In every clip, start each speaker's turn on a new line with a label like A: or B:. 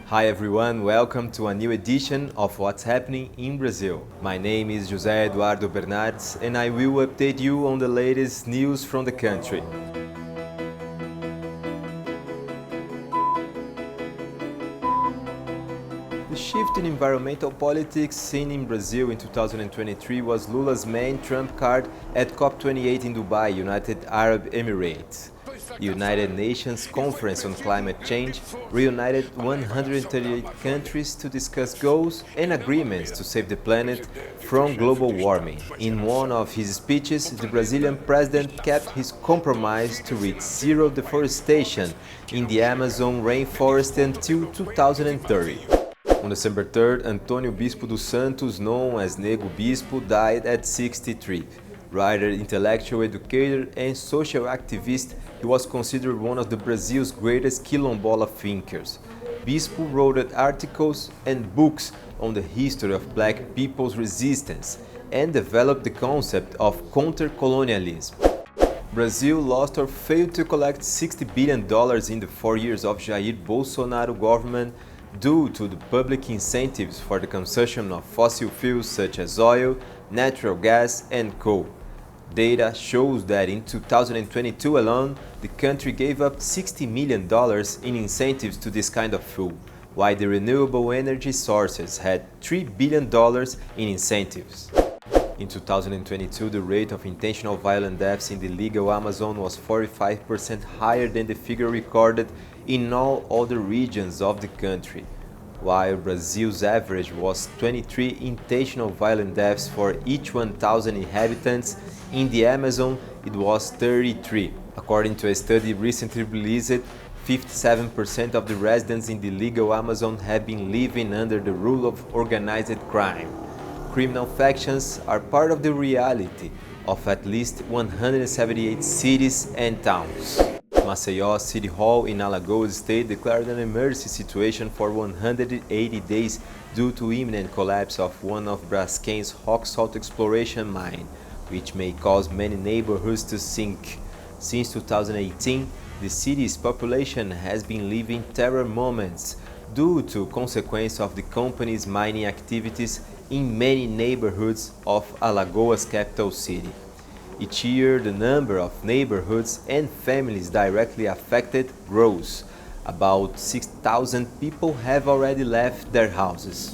A: Hi everyone, welcome to a new edition of What's Happening in Brazil. My name is José Eduardo Bernardes and I will update you on the latest news from the country. The shift in environmental politics seen in Brazil in 2023 was Lula's main trump card at COP28 in Dubai, United Arab Emirates. The United Nations Conference on Climate Change reunited 138 countries to discuss goals and agreements to save the planet from global warming. In one of his speeches, the Brazilian president kept his compromise to reach zero deforestation in the Amazon rainforest until 2030. On December 3rd, Antônio Bispo dos Santos, known as Nego Bispo, died at 63. Writer, intellectual, educator, and social activist, he was considered one of Brazil's greatest quilombola thinkers. Bispo wrote articles and books on the history of black people's resistance and developed the concept of counter-colonialism. Brazil lost or failed to collect $60 billion in the 4 years of Jair Bolsonaro government due to the public incentives for the consumption of fossil fuels such as oil, natural gas, and coal. Data shows that in 2022 alone, the country gave up $60 million in incentives to this kind of fuel, while the renewable energy sources had $3 billion in incentives. In 2022, the rate of intentional violent deaths in the legal Amazon was 45% higher than the figure recorded in all other regions of the country, while Brazil's average was 23 intentional violent deaths for each 1,000 inhabitants. In the Amazon, it was 33. According to a study recently released, 57% of the residents in the legal Amazon have been living under the rule of organized crime. Criminal factions are part of the reality of at least 178 cities and towns. Maceió City Hall in Alagoas State declared an emergency situation for 180 days due to imminent collapse of one of Braskem's rock salt exploration mine, which may cause many neighborhoods to sink. Since 2018, the city's population has been living terror moments due to consequences of the company's mining activities in many neighborhoods of Alagoas capital city. Each year, the number of neighborhoods and families directly affected grows. About 6,000 people have already left their houses.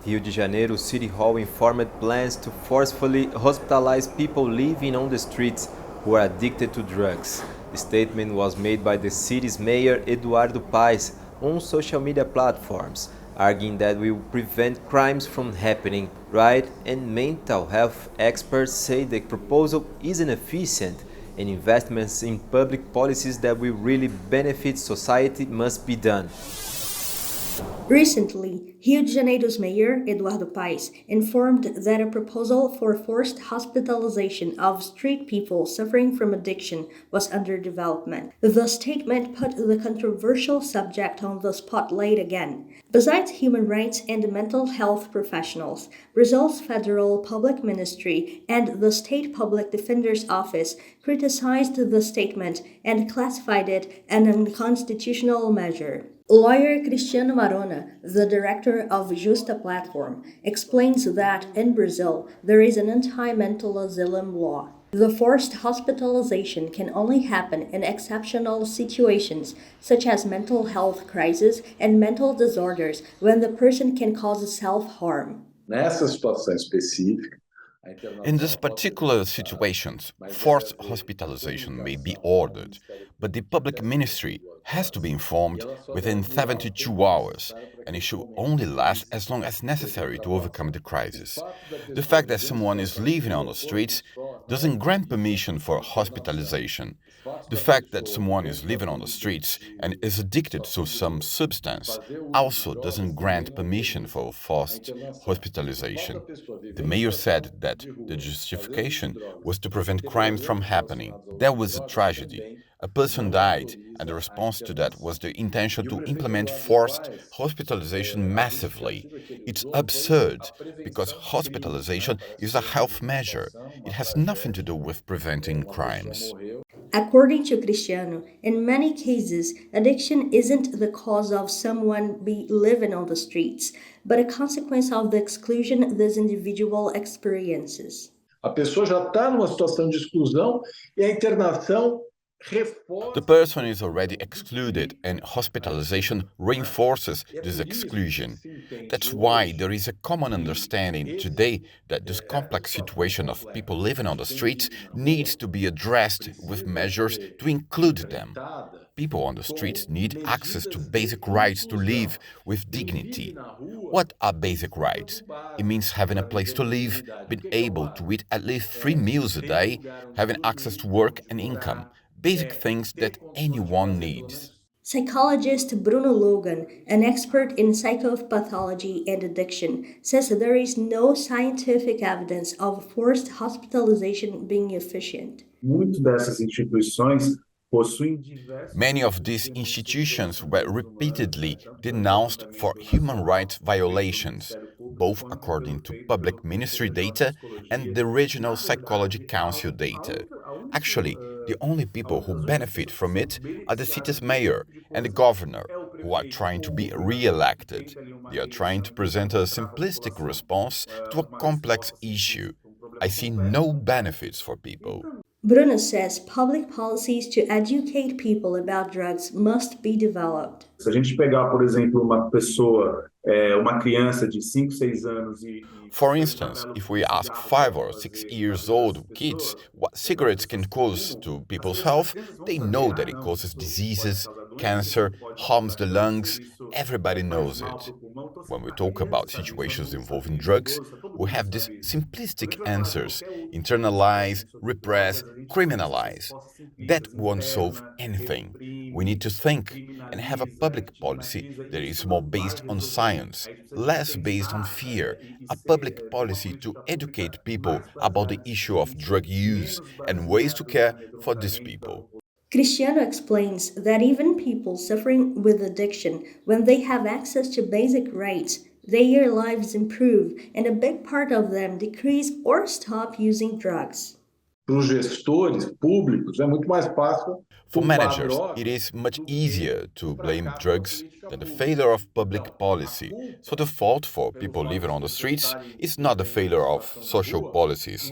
A: Rio de Janeiro City Hall informed plans to forcefully hospitalize people living on the streets who are addicted to drugs. The statement was made by the city's mayor Eduardo Paes on social media platforms, arguing that we will prevent crimes from happening. Right and mental health experts say the proposal is inefficient and investments in public policies that will really benefit society must be done.
B: Recently, Rio de Janeiro's mayor, Eduardo Paes, informed that a proposal for forced hospitalization of street people suffering from addiction was under development. The statement put the controversial subject on the spotlight again. Besides human rights and mental health professionals, Brazil's federal public ministry and the state public defender's office criticized the statement and classified it an unconstitutional measure. Lawyer Cristiano Marona, the director of Justa Platform, explains that in Brazil there is an anti-mental asylum law. The forced hospitalization can only happen in exceptional situations, such as mental health crises and mental disorders, when the person can cause self-harm.
C: Nessa situação específica,
D: In these particular situations, forced hospitalization may be ordered, but the public ministry has to be informed within 72 hours, and it should only last as long as necessary to overcome the crisis. The fact that someone is living on the streets doesn't grant permission for hospitalization. The fact that someone is living on the streets and is addicted to some substance also doesn't grant permission for forced hospitalization. The mayor said that the justification was to prevent crimes from happening. There was a tragedy. A person died, and the response to that was the intention to implement forced hospitalization massively. It's absurd, because hospitalization is a health measure. It has nothing to do with preventing crimes.
B: According to Cristiano, in many cases, addiction isn't the cause of someone be living on the streets, but a consequence of the exclusion this individual experiences.
C: A pessoa já está numa situação de exclusão e a internação reforça.
D: The person is already excluded, and hospitalization reinforces this exclusion. That's why there is a common understanding today that this complex situation of people living on the streets needs to be addressed with measures to include them. People on the streets need access to basic rights to live with dignity. What are basic rights? It means having a place to live, being able to eat at least 3 meals a day, having access to work and income. Basic things that anyone needs.
B: Psychologist Bruno Logan, an expert in psychopathology and addiction, says there is no scientific evidence of forced hospitalization being efficient.
E: Muitas dessas instituições possuem diversos.
D: Many of these institutions were repeatedly denounced for human rights violations, both according to public ministry data and the Regional Psychology Council data. Actually, the only people who benefit from it are the city's mayor and the governor, who are trying to be re-elected. They are trying to present a simplistic response to a complex issue. I see no benefits for people.
B: Bruno says public policies to educate people about drugs must be developed.
E: Se a gente pegar, por exemplo, uma pessoa, uma criança de 5, 6 anos
D: For instance, if we ask 5 or 6 years old kids what cigarettes can cause to people's health, they know that it causes diseases, cancer, harms the lungs. Everybody knows it. When we talk about situations involving drugs, we have these simplistic answers: internalize, repress, criminalize. That won't solve anything. We need to think and have a public policy that is more based on science, less based on fear, a public policy to educate people about the issue of drug use and ways to care for these people.
B: Cristiano explains that even people suffering with addiction, when they have access to basic rights, their lives improve and a big part of them decrease or stop using drugs.
C: Para os gestores públicos é muito mais fácil.
D: For managers, it is much easier to blame drugs than the failure of public policy. So the fault for people living on the streets is not the failure of social policies,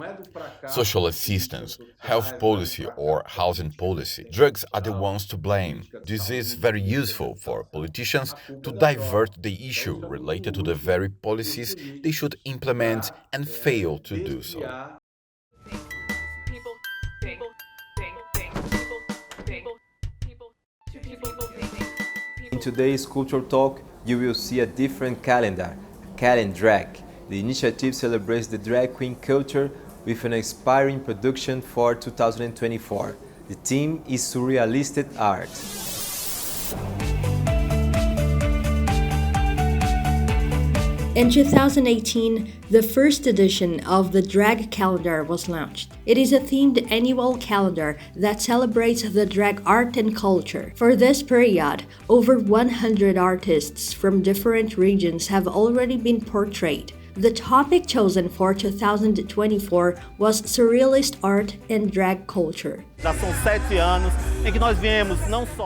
D: social assistance, health policy, or housing policy. Drugs are the ones to blame. This is very useful for politicians to divert the issue related to the very policies they should implement and fail to do so.
A: In today's Culture Talk, you will see a different calendar, calendrag. The initiative celebrates the drag queen culture with an inspiring production for 2024. The theme is surrealist art.
B: In 2018, the first edition of the drag calendar was launched. It is a themed annual calendar that celebrates the drag art and culture. For this period, over 100 artists from different regions have already been portrayed. The topic chosen for 2024 was surrealist art and drag culture.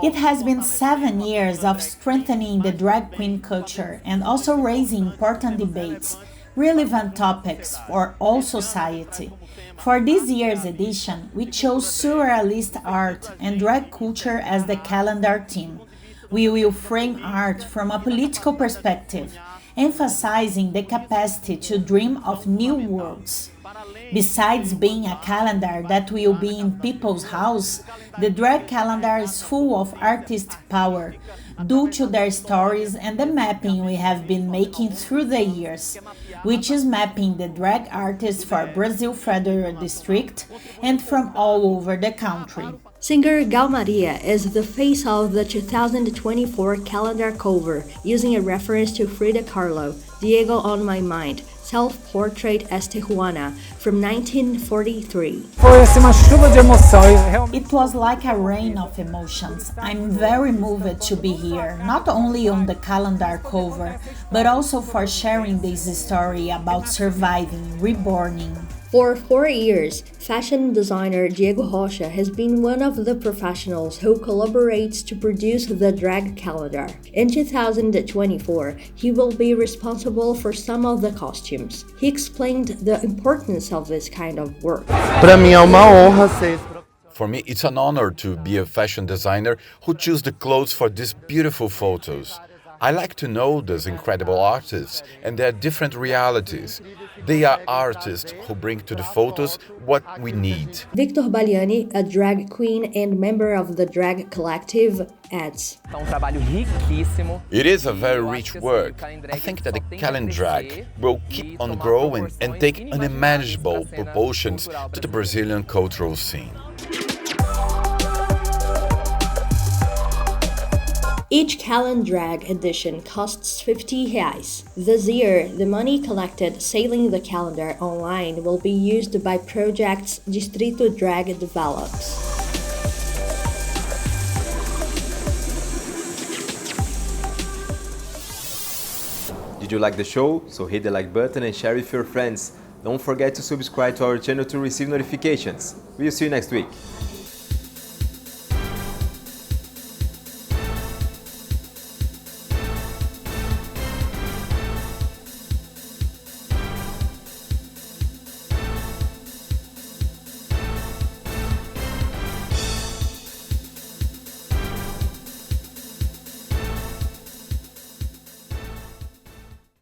F: It has been 7 years of strengthening the drag queen culture and also raising important debates, relevant topics for all society. For this year's edition, we chose surrealist art and drag culture as the calendar theme. We will frame art from a political perspective, emphasizing the capacity to dream of new worlds. Besides being a calendar that will be in people's house, the drag calendar is full of artistic power due to their stories and the mapping we have been making through the years, which is mapping the drag artists for Brasil Federal District and from all over the country.
B: Singer Gal Maria is the face of the 2024 calendar cover, using a reference to Frida Kahlo, Diego on My Mind, self-portrait as Tijuana from 1943.
F: It was like a rain of emotions. I'm very moved to be here, not only on the calendar cover, but also for sharing this story about surviving, reborning.
B: For 4 years, fashion designer Diego Rocha has been one of the professionals who collaborates to produce the drag calendar. In 2024, he will be responsible for some of the costumes. He explained the importance of this kind of work.
D: For me, it's an honor to be a fashion designer who choose the clothes for these beautiful photos. I like to know those incredible artists and their different realities. They are artists who bring to the photos what we need.
B: Victor Baliani, a drag queen and member of the drag collective, adds.
D: It is a very rich work. I think that the calendrag will keep on growing and take unimaginable proportions to the Brazilian cultural scene.
B: Each calendrag edition costs 50 reais. This year, the money collected selling the calendar online will be used by projects Distrito Drag develops.
A: Did you like the show? So hit the like button and share with your friends. Don't forget to subscribe to our channel to receive notifications. We'll see you next week.